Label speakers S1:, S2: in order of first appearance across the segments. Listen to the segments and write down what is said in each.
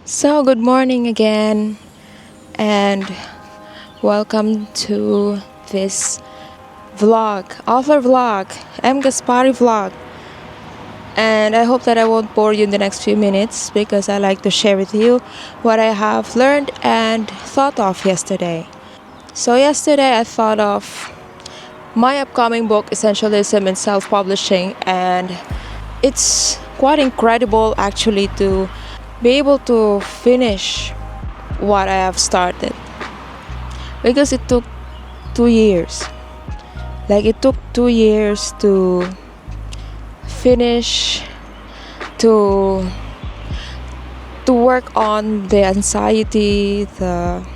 S1: So, good morning again, and welcome to this author vlog, M. Gaspari vlog. And I hope that I won't bore you in the next few minutes because I like to share with you what I have learned and thought of yesterday. So, yesterday I thought of my upcoming book, Essentialism in Self Publishing, and it's quite incredible actually to be able to finish what I have started because it took 2 years. It took 2 years to finish, to work on the anxiety, the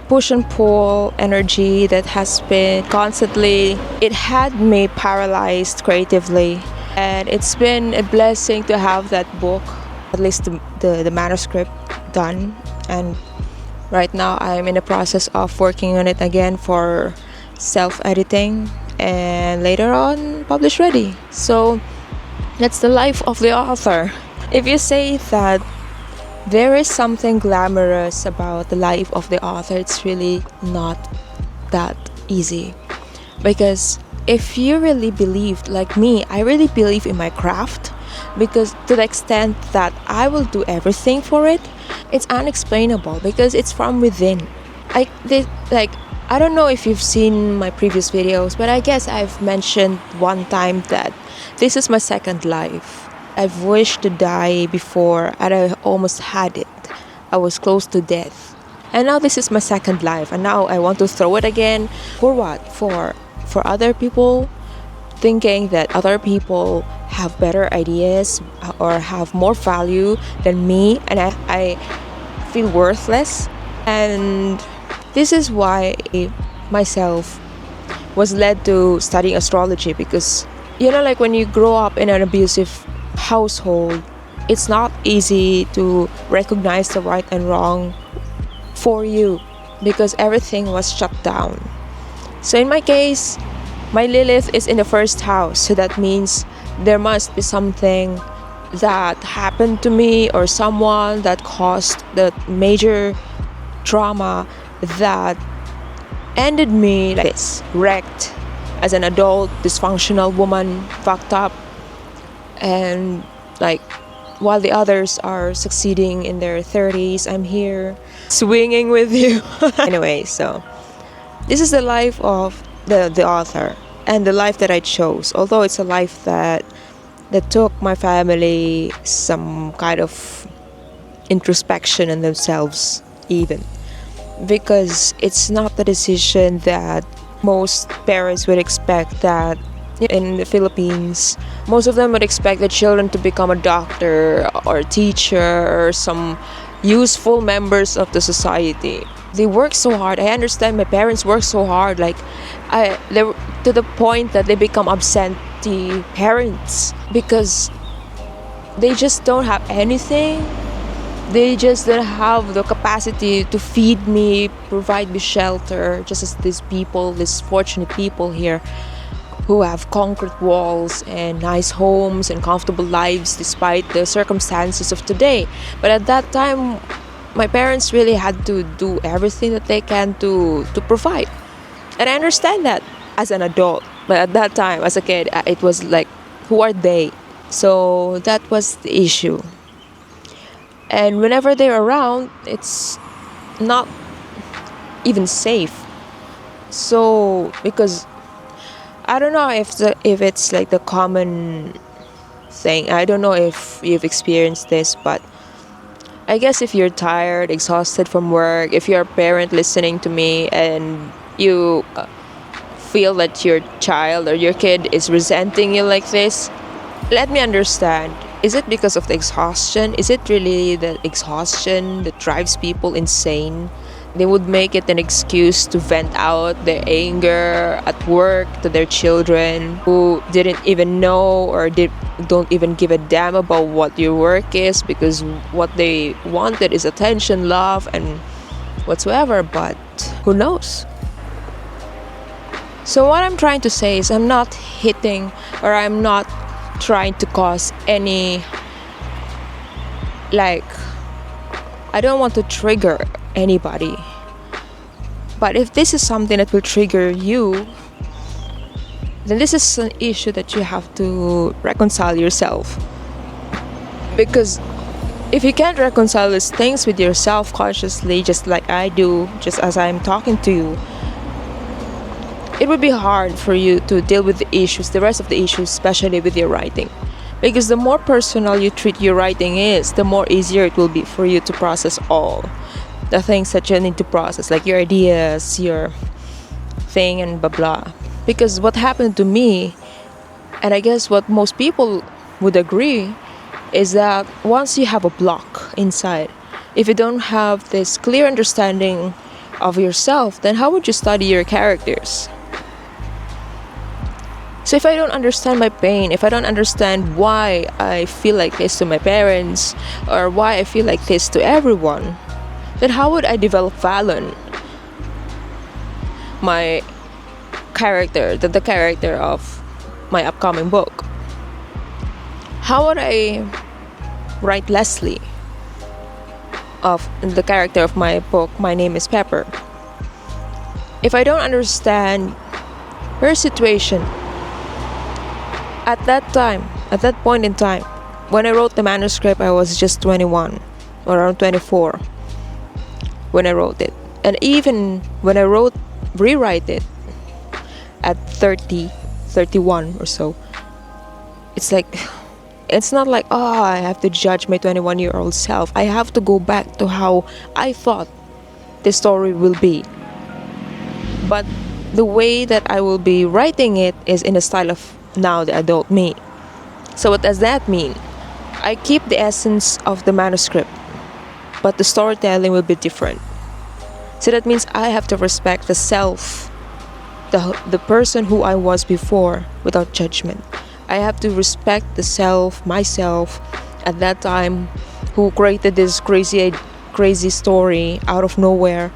S1: push and pull energy that has been constantly, it had me paralyzed creatively. And it's been a blessing to have that book, at least the manuscript done. And right now I'm in the process of working on it again for self-editing and later on publish ready. So that's the life of the author. If you say that there is something glamorous about the life of the author, it's really not that easy. Because if you really believed, like me, I really believe in my craft, because to the extent that I will do everything for it, it's unexplainable because it's from within. I don't know if you've seen my previous videos, but I guess I've mentioned one time that this is my second life. I've wished to die before and I almost had it. I was close to death. And now this is my second life, and now I want to throw it again. For what? For other people, thinking that other people have better ideas or have more value than me, and I feel worthless. And this is why myself was led to studying astrology, because like when you grow up in an abusive household, it's not easy to recognize the right and wrong for you because everything was shut down. So in my case, my Lilith is in the first house, so that means there must be something that happened to me or someone that caused the major trauma that ended me like this, wrecked as an adult, dysfunctional woman, fucked up, and while the others are succeeding in their 30s, I'm here swinging with you. Anyway, so this is the life of the author and the life that I chose, although it's a life that took my family some kind of introspection in themselves, even because it's not the decision that most parents would expect. That in the Philippines, most of them would expect the children to become a doctor or a teacher or some useful members of the society. They work so hard. I understand my parents work so hard. They were to the point that they become absentee parents because they just don't have anything. They just don't have the capacity to feed me, provide me shelter, just as these fortunate people here who have concrete walls and nice homes and comfortable lives despite the circumstances of today. But at that time, my parents really had to do everything that they can to provide. And I understand that as an adult. But at that time, as a kid, it was like, who are they? So that was the issue. And whenever they're around, it's not even safe. So, because I don't know if it's like the common thing. I don't know if you've experienced this, but I guess if you're tired, exhausted from work, if you're a parent listening to me and you feel that your child or your kid is resenting you like this, let me understand. Is it because of the exhaustion? Is it really the exhaustion that drives people insane? They would make it an excuse to vent out their anger at work to their children who didn't even know or don't even give a damn about what your work is, because what they wanted is attention, love, and whatsoever. But who knows? So what I'm trying to say is I'm not hitting, or I'm not trying to cause any I don't want to trigger anybody. But if this is something that will trigger you, then this is an issue that you have to reconcile yourself. Because if you can't reconcile these things with yourself consciously, just like I do, just as I'm talking to you, it would be hard for you to deal with the issues, the rest of the issues, especially with your writing. Because the more personal you treat your writing is, the more easier it will be for you to process all the things that you need to process, like your ideas, your thing, and blah blah. Because what happened to me, and I guess what most people would agree, is that once you have a block inside, if you don't have this clear understanding of yourself, then how would you study your characters? So if I don't understand my pain, if I don't understand why I feel like this to my parents, or why I feel like this to everyone, then how would I develop Valen, my character, the character of my upcoming book? How would I write Leslie, of the character of my book, My Name is Pepper, if I don't understand her situation at that time, at that point in time? When I wrote the manuscript, I was just 21 or around 24 when I wrote it. And even when I rewrite it at 30, 31 or so, it's like, it's not like, oh, I have to judge my 21-year-old self. I have to go back to how I thought the story will be. But the way that I will be writing it is in the style of now the adult me. So what does that mean? I keep the essence of the manuscript, but the storytelling will be different. So that means I have to respect the self, the person who I was before, without judgment. I have to respect the self, myself, at that time, who created this crazy story out of nowhere,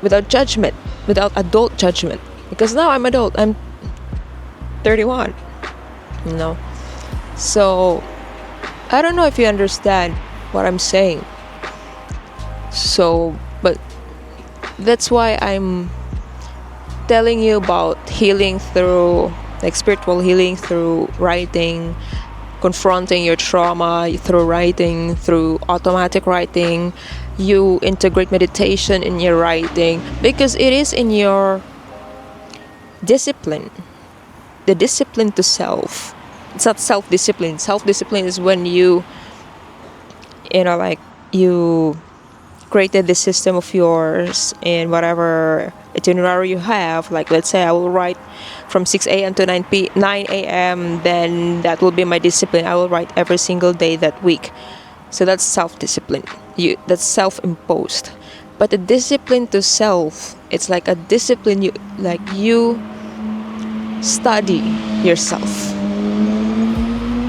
S1: without judgment, without adult judgment. Because now I'm adult, I'm 31, you know. So I don't know if you understand what I'm saying. So, but that's why I'm telling you about healing through, like, spiritual healing through writing, confronting your trauma through writing, through automatic writing. You integrate meditation in your writing because it is in your discipline, the discipline to self. It's not self-discipline. Self-discipline is when you like, you created this system of yours in whatever itinerary you have. Like, let's say I will write from 6 a.m. to 9 a.m. Then that will be my discipline. I will write every single day that week. So that's self-discipline. That's self-imposed. But the discipline to self, it's like a discipline you study yourself.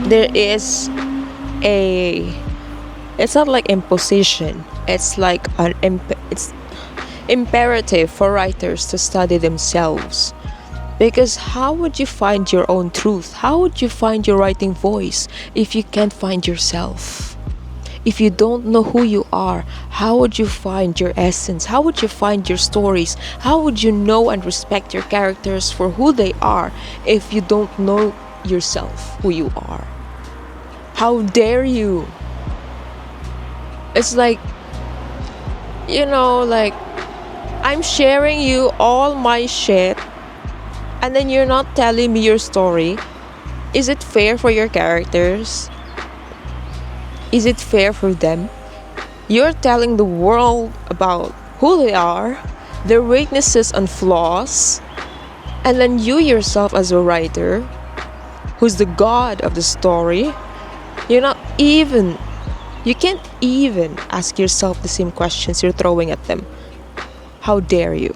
S1: There is it's not like imposition. It's like it's imperative for writers to study themselves. Because how would you find your own truth? How would you find your writing voice if you can't find yourself? If you don't know who you are, how would you find your essence? How would you find your stories? How would you know and respect your characters for who they are if you don't know yourself, who you are? How dare you? It's like, like, I'm sharing you all my shit, and then you're not telling me your story. Is it fair for your characters? Is it fair for them? You're telling the world about who they are, their weaknesses and flaws, and then you yourself as a writer, who's the god of the story, you can't even ask yourself the same questions you're throwing at them. How dare you?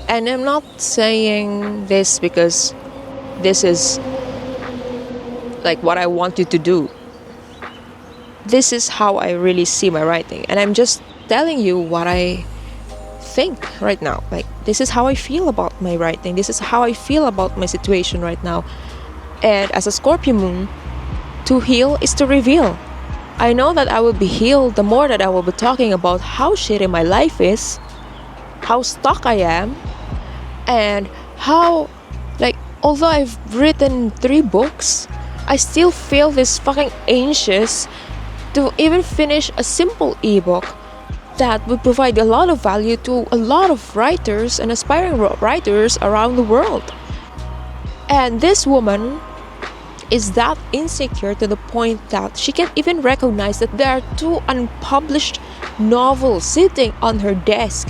S1: And I'm not saying this because this is like what I want you to do. This is how I really see my writing, and I'm just telling you what I think right now. Like, this is how I feel about my writing. This is how I feel about my situation right now. And as a Scorpio moon, to heal is to reveal. I know that I will be healed the more that I will be talking about how shitty my life is, how stuck I am, and how, like, although I've written 3 books, I still feel this fucking anxious to even finish a simple ebook that would provide a lot of value to a lot of writers and aspiring writers around the world. And this woman is that insecure to the point that she can't even recognize that there are 2 unpublished novels sitting on her desk,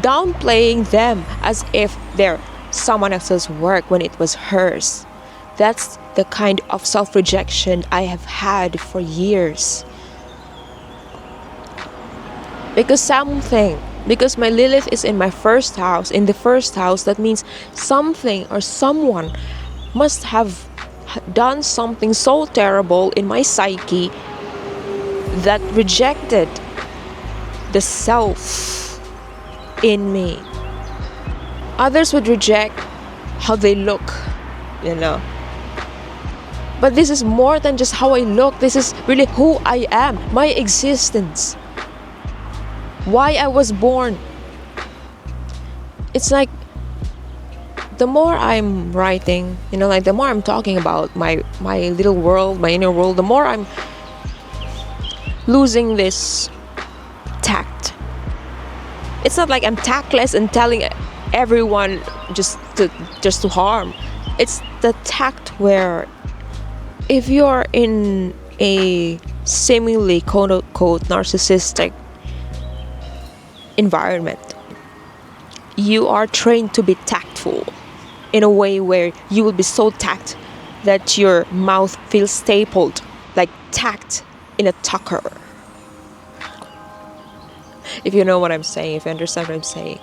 S1: downplaying them as if they're someone else's work when it was hers. That's the kind of self-rejection I have had for years. Because my Lilith is in my first house, in the first house, that means something or someone must have done something so terrible in my psyche that rejected the self in me. Others would reject how they look, you know. But this is more than just how I look. This is really who I am, my existence, why I was born. It's like the more I'm writing, like the more I'm talking about my little world, my inner world, the more I'm losing this tact. It's not like I'm tactless and telling everyone just to harm. It's the tact where if you're in a seemingly quote-unquote narcissistic environment, you are trained to be tactful in a way where you will be so tact that your mouth feels stapled, like tacked in a tucker. If you know what I'm saying, if you understand what I'm saying.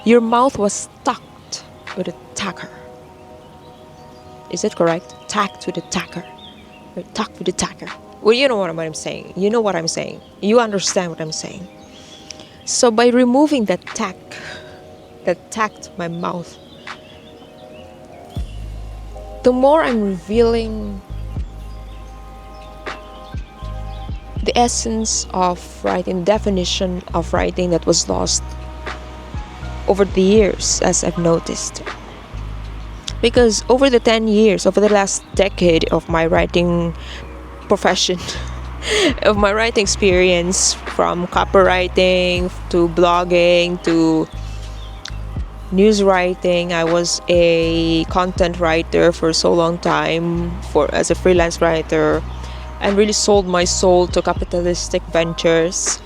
S1: Your mouth was stuck with a tacker. Is it correct? Tacked with a tacker. Or tucked with a tacker. Well, you know what I'm saying. You know what I'm saying. You understand what I'm saying. So by removing that tacked my mouth, the more I'm revealing the essence of writing, the definition of writing that was lost over the years, as I've noticed. Because over the 10 years, over the last decade of my writing profession, of my writing experience, from copywriting to blogging to news writing, I was a content writer for so long time, as a freelance writer, and really sold my soul to capitalistic ventures.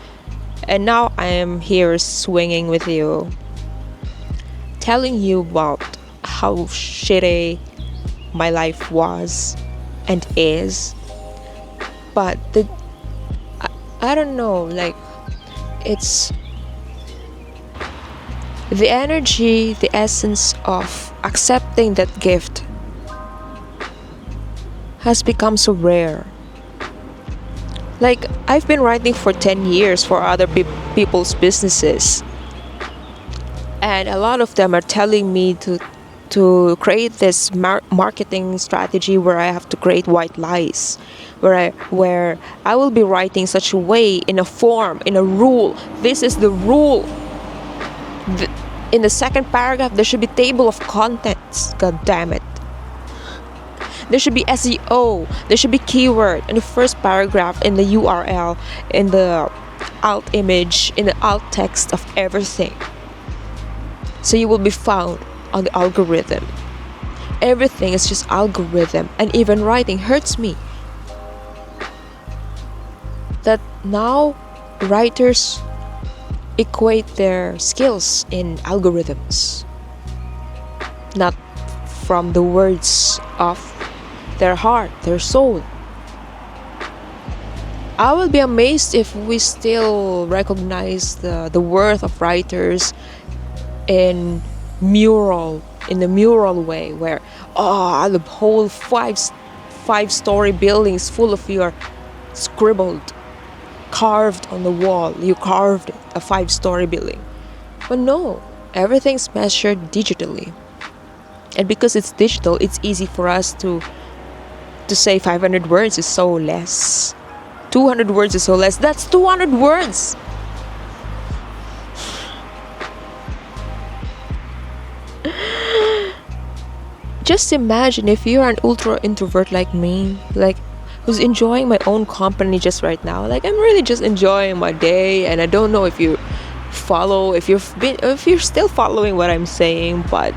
S1: And now I am here swinging with you, telling you about how shitty my life was and is. But I don't know, like, it's the energy, the essence of accepting that gift has become so rare. Like, I've been writing for 10 years for other people's businesses, and a lot of them are telling me to create this marketing strategy where I have to create white lies, where I will be writing such a way, in a form, in a rule. This is the rule. In the second paragraph, there should be table of contents. God damn it. There should be SEO. There should be keyword in the first paragraph, in the URL, in the alt image, in the alt text of everything. So you will be found on the algorithm. Everything is just algorithm, and even writing hurts me. That now writers equate their skills in algorithms, not from the words of their heart, their soul. I will be amazed if we still recognize the worth of writers in the mural way, where the whole five-story building is full of your scribbled, carved on the wall. You carved a 5-story building. But no, everything's measured digitally. And because it's digital, it's easy for us to say 500 words is so less. 200 words is so less. That's 200 words. Just imagine if you're an ultra introvert like me, like who's enjoying my own company just right now. Like I'm really just enjoying my day, and I don't know if you follow, if you're still following what I'm saying, but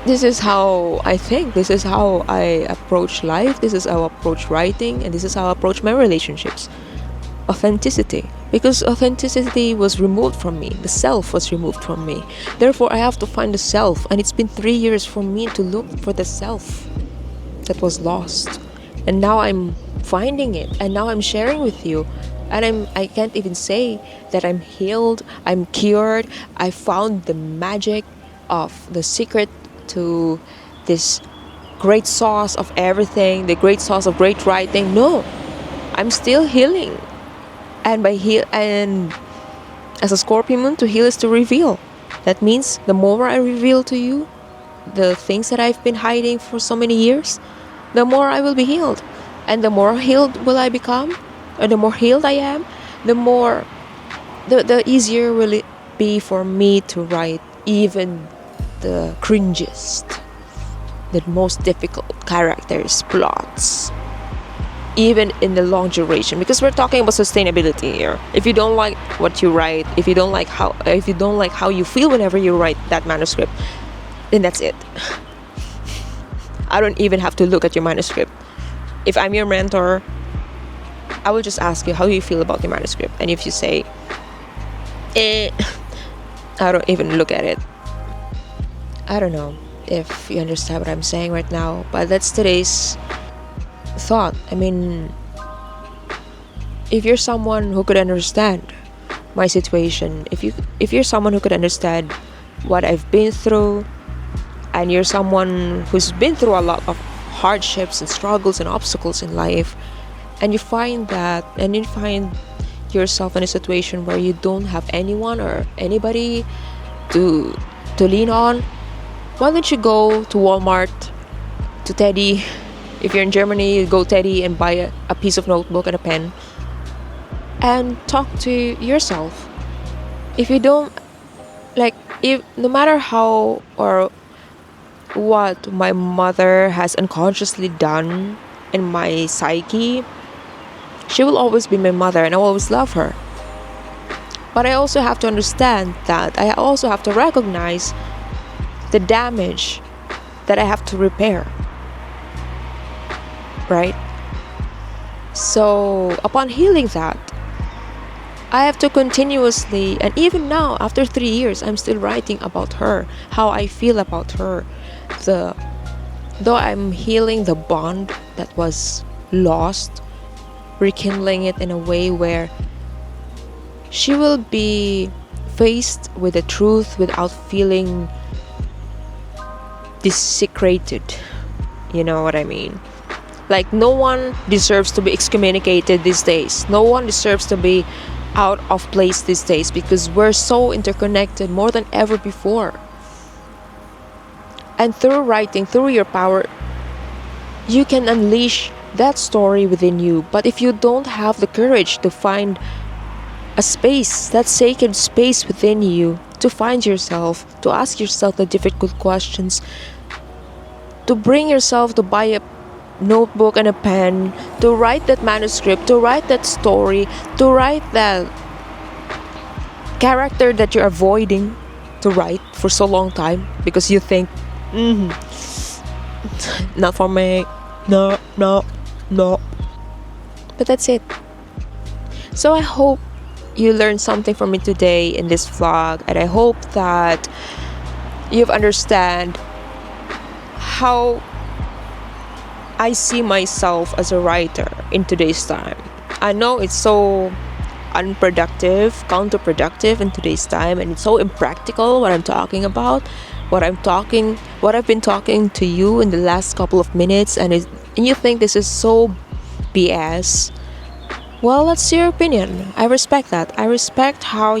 S1: this is how I think, this is how I approach life, this is how I approach writing, and this is how I approach my relationships. Authenticity, because authenticity was removed from me, the self was removed from me, therefore I have to find the self, and it's been 3 years for me to look for the self that was lost, and now I'm finding it, and now I'm sharing with you, and I can't even say that I'm healed, I'm cured, I found the magic of the secret to this great sauce of everything, the great sauce of great writing. No, I'm still healing. And and as a Scorpio moon, to heal is to reveal. That means the more I reveal to you the things that I've been hiding for so many years, the more I will be healed. And the more healed will I become, or the more healed I am, the easier will it be for me to write even the cringiest, the most difficult characters, plots, even in the long duration, because we're talking about sustainability here. If you don't like what you write, if you don't like how you feel whenever you write that manuscript, then that's it. I don't even have to look at your manuscript. If I'm your mentor, I will just ask you how you feel about the manuscript, and if you say I don't even look at it. I don't know if you understand what I'm saying right now, but that's today's thought. I mean, if you're someone who could understand my situation, if you're someone who could understand what I've been through, and you're someone who's been through a lot of hardships and struggles and obstacles in life, and you find yourself in a situation where you don't have anyone or anybody to lean on, why don't you go to Walmart, to Teddy? If you're in Germany, you go Teddy and buy a piece of notebook and a pen and talk to yourself. If you don't, like, if no matter how or what my mother has unconsciously done in my psyche, she will always be my mother and I will always love her. But I also have to understand that I also have to recognize the damage that I have to repair. Right? So upon healing that, I have to continuously, and even now after 3 years, I'm still writing about her, how I feel about her. Though I'm healing the bond that was lost, rekindling it in a way where she will be faced with the truth without feeling desecrated. You know what I mean? Like, no one deserves to be excommunicated these days. No one deserves to be out of place these days, because we're so interconnected more than ever before. And through writing, through your power, you can unleash that story within you. But if you don't have the courage to find a space, that sacred space within you, to find yourself, to ask yourself the difficult questions, to bring yourself to buy a notebook and a pen, to write that manuscript, to write that story, to write that character that you're avoiding to write for so long time because you think, not for me, no. But that's it. So I hope you learned something from me today in this vlog, and I hope that you've understand how I see myself as a writer in today's time. I know it's so unproductive, counterproductive in today's time, and it's so impractical what I'm talking about, what I've been talking to you in the last couple of minutes, and you think this is so BS. Well, that's your opinion. I respect that. I respect how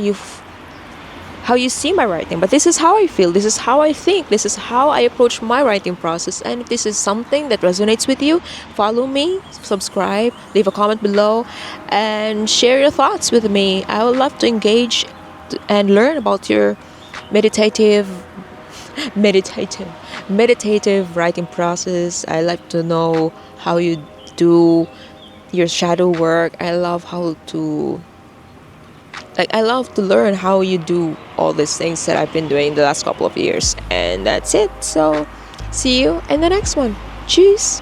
S1: how you see my writing, but this is how I feel, this is how I think, this is how I approach my writing process. And if this is something that resonates with you, follow me, subscribe, leave a comment below, and share your thoughts with me. I would love to engage and learn about your meditative meditative meditative writing process. I like to know how you do your shadow work. I love to learn how you do all these things that I've been doing the last couple of years. And that's it. So see you in the next one. Cheers.